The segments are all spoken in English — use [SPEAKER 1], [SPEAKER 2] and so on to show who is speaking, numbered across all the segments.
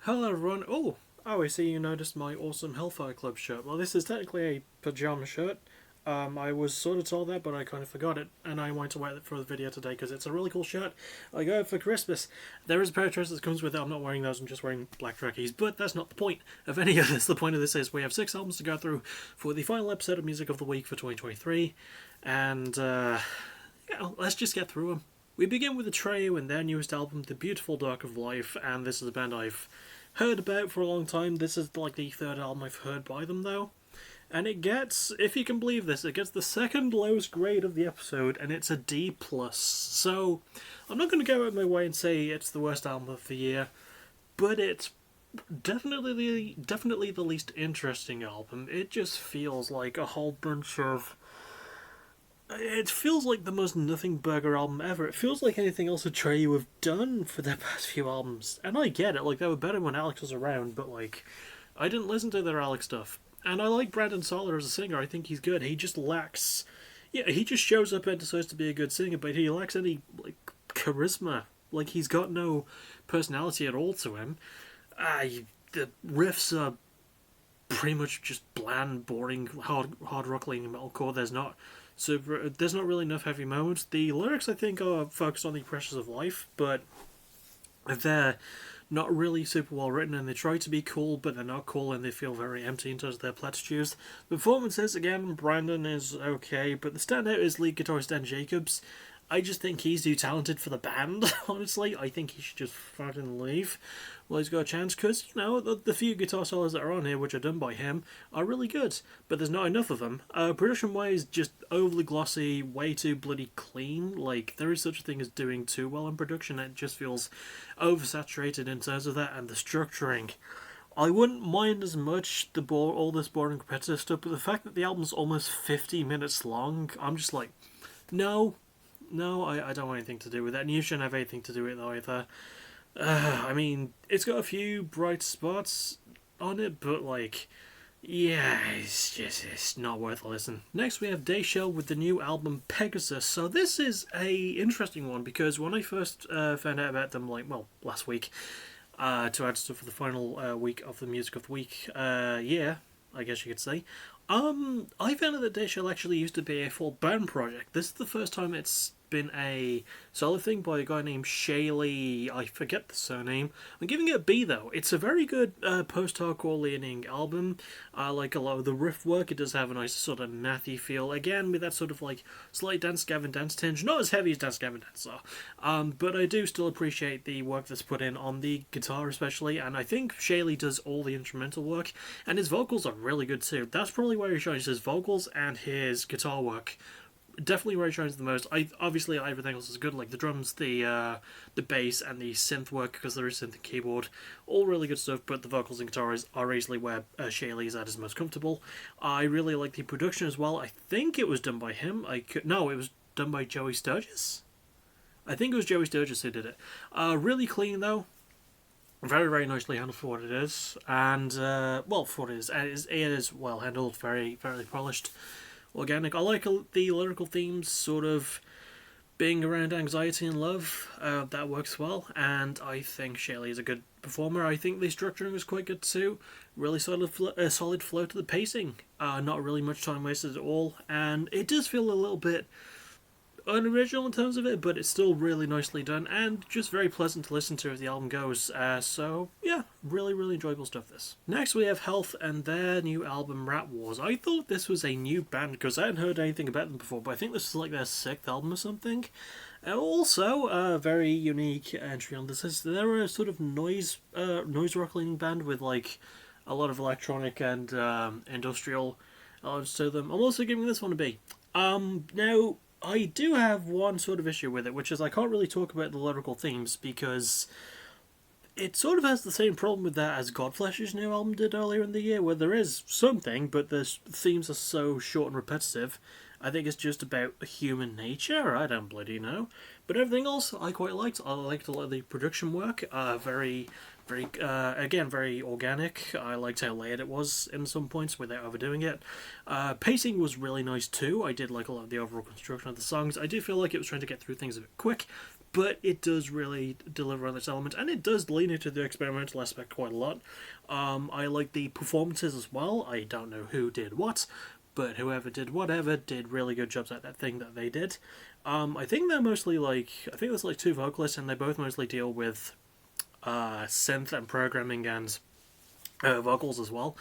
[SPEAKER 1] Hello everyone. Oh, I see you noticed my awesome Hellfire Club shirt. Well, this is technically a pajama shirt. I was sort of told that, but I kind of forgot it, and I wanted to wear it for the video today because it's a really cool shirt. I got it for Christmas. There is a pair of trousers that comes with it. I'm not wearing those. I'm just wearing black trackies, but that's not the point of any of this. The point of this is we have 6 albums to go through for the final episode of Music of the Week for 2023, and let's just get through them. We begin with the trio and their newest album, The Beautiful Dark of Life, and this is a band I've heard about for a long time. This is like the third album I've heard by them though. And it gets, if you can believe this, it gets the second lowest grade of the episode, and it's a D+. So, I'm not going to go out of my way and say it's the worst album of the year, but it's definitely the least interesting album. It just feels like a whole bunch of... It feels like the most nothing burger album ever. It feels like anything else Atreyu have done for their past few albums. And I get it, like, they were better when Alex was around, but, like, I didn't listen to their Alex stuff. And I like Brandon Soller as a singer. I think he's good. He just lacks... Yeah, he just shows up and decides to be a good singer, but he lacks any, like, charisma. Like, he's got no personality at all to him. The riffs are pretty much just bland, boring, hard rock leaning metalcore. There's not really enough heavy moments. The lyrics, I think, are focused on the pressures of life, but they're not really super well written, and they try to be cool, but they're not cool, and they feel very empty in terms of their platitudes. The performances, again, Brandon is okay, but the standout is lead guitarist Dan Jacobs. I just think he's too talented for the band, honestly. I think he should just fucking leave while he's got a chance, because, you know, the few guitar solos that are on here, which are done by him, are really good, but there's not enough of them. Production-wise, just overly glossy, way too bloody clean. Like, there is such a thing as doing too well in production. It just feels oversaturated in terms of that, and the structuring. I wouldn't mind as much all this boring repetitive stuff, but the fact that the album's almost 50 minutes long, I'm just like, no, I don't want anything to do with that, and you shouldn't have anything to do with it either. I mean, it's got a few bright spots on it, but, like, yeah, it's not worth a listen. Next, we have Dayshell with the new album Pegasus. So this is a interesting one, because when I first found out about them, last week, to add stuff for the final week of the Music of the Week, I guess you could say, I found out that Dayshell actually used to be a full band project. This is the first time it's been a solo thing by a guy named Shaylee. I forget the surname. I'm giving it a B though. It's a very good post-hardcore leaning album. I like a lot of the riff work. It does have a nice sort of mathy feel. Again, with that sort of like slight Dance Gavin Dance tinge. Not as heavy as Dance Gavin Dance are. But I do still appreciate the work that's put in on the guitar especially. And I think Shaylee does all the instrumental work. And his vocals are really good too. That's probably where he shines, his vocals and his guitar work. Definitely where he shines the most. Obviously everything else is good, like the drums, the bass, and the synth work, because there is synth and keyboard, all really good stuff. But the vocals and guitars are easily where Shaylee is at his most comfortable. I really like the production as well. I think it was done by him. It was done by Joey Sturgis. I think it was Joey Sturgis who did it. Really clean though. Very, very nicely handled for what it is, and for what it is well handled, very, very polished, organic. I like the lyrical themes sort of being around anxiety and love. That works well, and I think Shaylee is a good performer. I think the structuring is quite good too. Really solid flow to the pacing. Not really much time wasted at all, and it does feel a little bit unoriginal in terms of it, but it's still really nicely done and just very pleasant to listen to as the album goes. So yeah, really, really enjoyable stuff this. Next we have Health and their new album Rat Wars. I thought this was a new band because I hadn't heard anything about them before, but I think this is like their 6th album or something. Also, a very unique entry on this is they're a sort of noise rock leaning band with like a lot of electronic and industrial elements to them. I'm also giving this one a B. Now, I do have one sort of issue with it, which is I can't really talk about the lyrical themes because it sort of has the same problem with that as Godflesh's new album did earlier in the year, where there is something, but the themes are so short and repetitive. I think it's just about human nature. I don't bloody know. But everything else I quite liked. I liked a lot of the production work. Very Very, again, very organic. I liked how layered it was in some points without overdoing it. Pacing was really nice too. I did like a lot of the overall construction of the songs. I do feel like it was trying to get through things a bit quick, but it does really deliver on this element, and it does lean into the experimental aspect quite a lot. I like the performances as well. I don't know who did what, but whoever did whatever did really good jobs at that thing that they did. I think they're mostly I think there's like two vocalists, and they both mostly deal with synth and programming and vocals as well,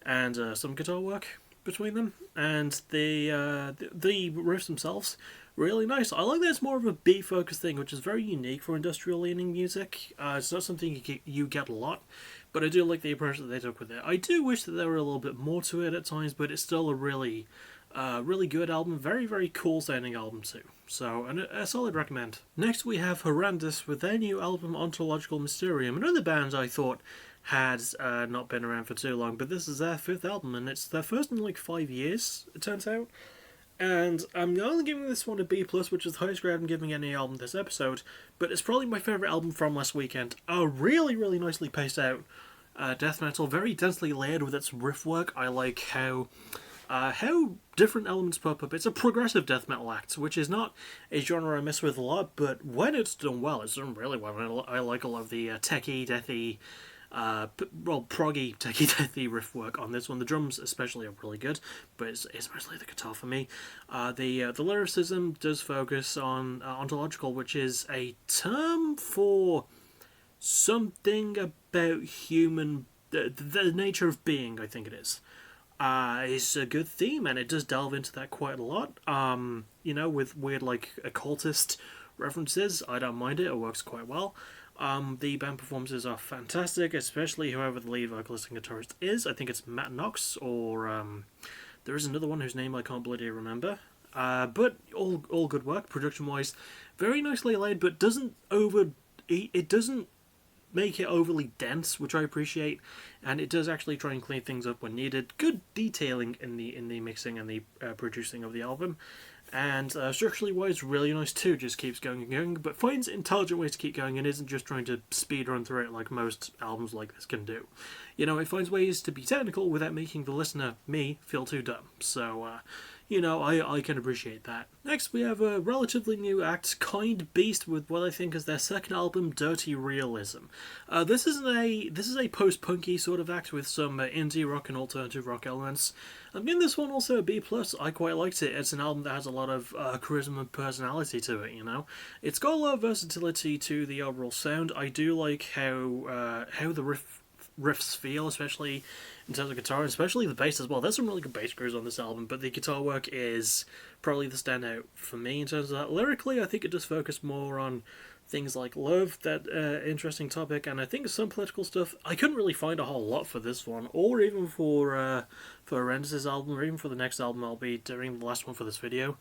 [SPEAKER 1] and some guitar work between them. And the riffs themselves really nice. I like that it's more of a beat focused thing, which is very unique for industrial leaning music. It's not something you get a lot, but I do like the approach that they took with it. I do wish that there were a little bit more to it at times, but it's still a really good album. Very, very cool sounding album too. So, a solid recommend. Next we have Horrendous with their new album Ontological Mysterium. Another band I thought had not been around for too long, but this is their fifth album, and it's their first in like 5 years, it turns out. And I'm only giving this one a B+, which is the highest grade I'm giving any album this episode, but it's probably my favourite album from last weekend. A really, really nicely paced out death metal, very densely layered with its riff work. I like how different elements pop up. It's a progressive death metal act, which is not a genre I mess with a lot, but when it's done well, it's done really well. I like a lot of the techie, deathy, proggy, techie, deathy riff work on this one. The drums especially are really good, but it's mostly the guitar for me. The lyricism does focus on ontological, which is a term for something about human, the nature of being, I think it is. Is a good theme, and it does delve into that quite a lot. With weird like occultist references. I don't mind it; it works quite well. The band performances are fantastic, especially whoever the lead vocalist and guitarist is. I think it's Matt Knox, or there is another one whose name I can't bloody remember. But all good work, production wise, very nicely laid, but it doesn't make it overly dense, which I appreciate, and it does actually try and clean things up when needed. Good detailing in the mixing and the producing of the album, and structurally wise, really nice too. Just keeps going and going, but finds intelligent ways to keep going and isn't just trying to speed run through it like most albums like this can do. It finds ways to be technical without making the listener, me, feel too dumb. So I can appreciate that. Next, we have a relatively new act, Kind Beast, with what I think is their second album, Dirty Realism. This is a post-punky sort of act with some indie rock and alternative rock elements. I'm giving this one also a B+. I quite liked it. It's an album that has a lot of charisma and personality to it. It's got a lot of versatility to the overall sound. I do like how the riffs feel, especially in terms of guitar, especially the bass as well. There's some really good bass grooves on this album, but the guitar work is probably the standout for me in terms of that. Lyrically, I think it does focus more on things like love, that interesting topic, and I think some political stuff. I couldn't really find a whole lot for this one, or even for Horrendous's album, or even for the next album I'll be doing, the last one for this video.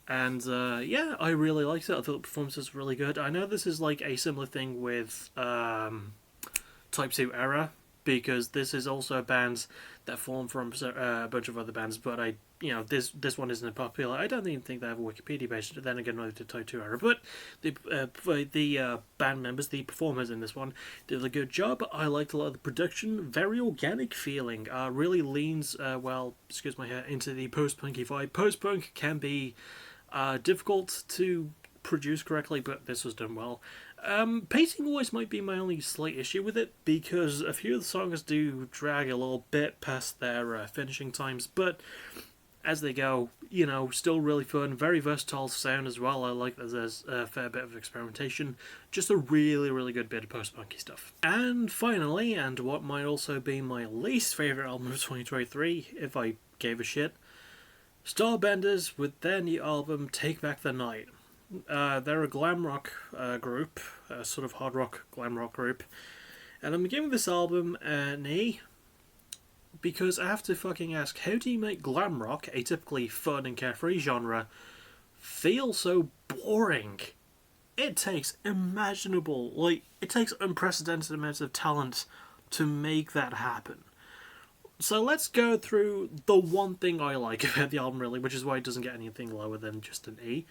[SPEAKER 1] And I really liked it. I thought the performance was really good. I know this is like a similar thing with Type 2 Error, because this is also a band that formed from a bunch of other bands, but this one isn't popular. I don't even think they have a Wikipedia page. Then again, neither did Type 2 Error, but the band members, the performers in this one, did a good job. I liked a lot of the production, very organic feeling. Really leans excuse my hair, into the post-punky vibe. Post-punk can be difficult to produce correctly, but this was done well. Pacing always might be my only slight issue with it, because a few of the songs do drag a little bit past their finishing times, but as they go, still really fun, very versatile sound as well. I like that there's a fair bit of experimentation, just a really, really good bit of post-punky stuff. And finally, and what might also be my least favourite album of 2023, if I gave a shit, Starbenders with their new album, Take Back the Night. They're a glam rock group, a sort of hard rock, glam rock group, and I'm giving this album an E, because I have to fucking ask, how do you make glam rock, a typically fun and carefree genre, feel so boring? It takes unprecedented amounts of talent to make that happen. So let's go through the one thing I like about the album, really, which is why it doesn't get anything lower than just an E.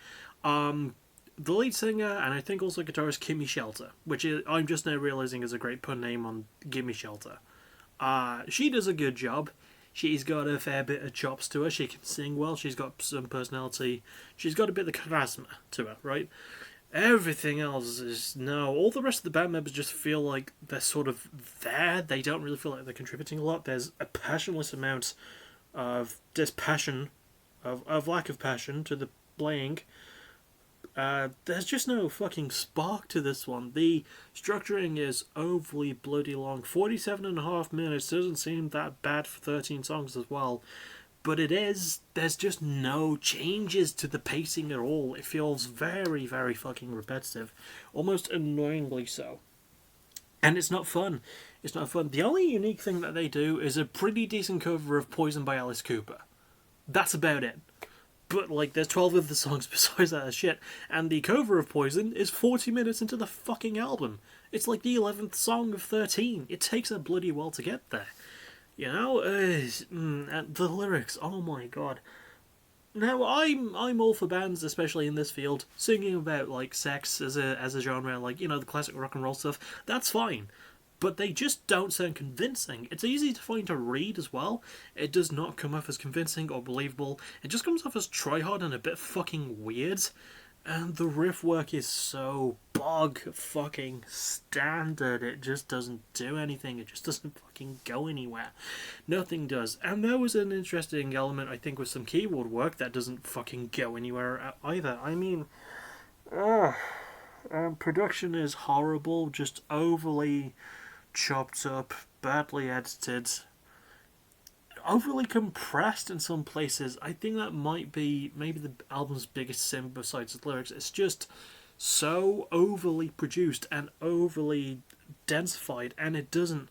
[SPEAKER 1] the lead singer and I think also guitarist Kimmy Shelter, which is, I'm just now realizing is a great pun name on Gimme Shelter. She does a good job. She's got a fair bit of chops to her. She can sing well. She's got some personality. She's got a bit of charisma to her, right? Everything else is no. All the rest of the band members just feel like they're sort of there. They don't really feel like they're contributing a lot. There's a passionless amount of dispassion, of lack of passion to the playing. There's just no fucking spark to this one. The structuring is overly bloody long. 47.5 minutes doesn't seem that bad for 13 songs as well. But it is, there's just no changes to the pacing at all. It feels very, very fucking repetitive. Almost annoyingly so. And it's not fun. It's not fun. The only unique thing that they do is a pretty decent cover of Poison by Alice Cooper. That's about it. But, like, there's 12 of the songs besides that as shit. And the cover of Poison is 40 minutes into the fucking album. It's like the 11th song of 13. It takes a bloody while to get there. You know, and the lyrics, oh my god. Now, I'm all for bands, especially in this field, singing about, like, sex as a genre, like, you know, the classic rock and roll stuff. That's fine. But they just don't sound convincing. It's easy to find to read as well. It does not come off as convincing or believable. It just comes off as try-hard and a bit fucking weird. And the riff work is so bog fucking standard. It just doesn't do anything. It just doesn't fucking go anywhere. Nothing does. And there was an interesting element, I think, with some keyboard work that doesn't fucking go anywhere either. I mean, production is horrible, just overly chopped up, badly edited, overly compressed in some places. I think that might be maybe the album's biggest sin besides the lyrics. It's just so overly produced and overly densified, and it doesn't.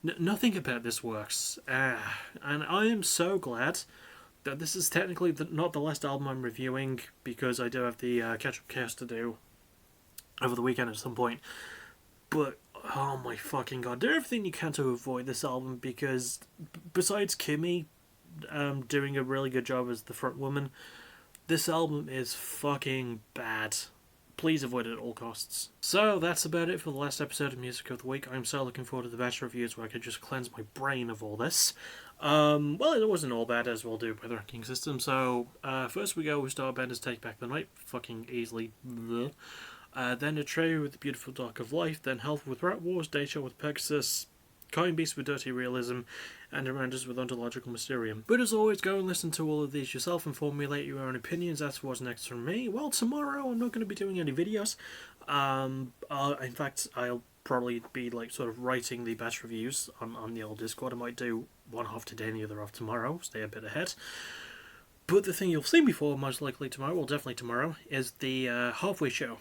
[SPEAKER 1] Nothing about this works. And I am so glad that this is technically not the last album I'm reviewing, because I do have the catch-up cast to do over the weekend at some point. But oh my fucking god, do everything you can to avoid this album, because besides Kimmy doing a really good job as the front woman, this album is fucking bad. Please avoid it at all costs. So that's about it for the last episode of Music of the Week. I'm so looking forward to the batch reviews where I could just cleanse my brain of all this. Well, it wasn't all bad, as we'll do by the ranking system. So first we go with Starbender's Take Back the Night, fucking easily. Bleh. Then Atreyu with The Beautiful Dark of Life, then Health with Rat Wars, Data with Pegasus, Kind Beast with Dirty Realism, and Horrendous with Ontological Mysterium. But as always, go and listen to all of these yourself and formulate your own opinions. That's what's next from me. Well, tomorrow I'm not going to be doing any videos. In fact, I'll probably be like sort of writing the batch reviews on the old Discord. I might do one half today and the other half tomorrow, stay a bit ahead. But the thing you'll see me for, most likely tomorrow, well definitely tomorrow, is the halfway show.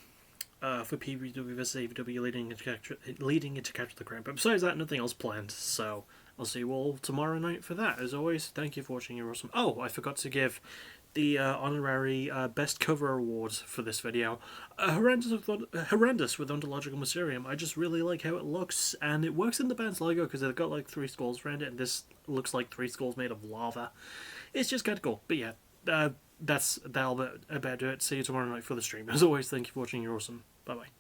[SPEAKER 1] For PBW vs AVW leading into Capture the Crown. But besides that, nothing else planned, so I'll see you all tomorrow night for that. As always, thank you for watching, you're awesome. Oh, I forgot to give the honorary Best Cover Award for this video. Horrendous with Ontological Mysterium. I just really like how it looks, and it works in the band's logo because they've got like 3 skulls around it, and this looks like 3 skulls made of lava. It's just kind of cool. But yeah, that'll about it. See you tomorrow night for the stream. As always, thank you for watching, you're awesome. Bye bye.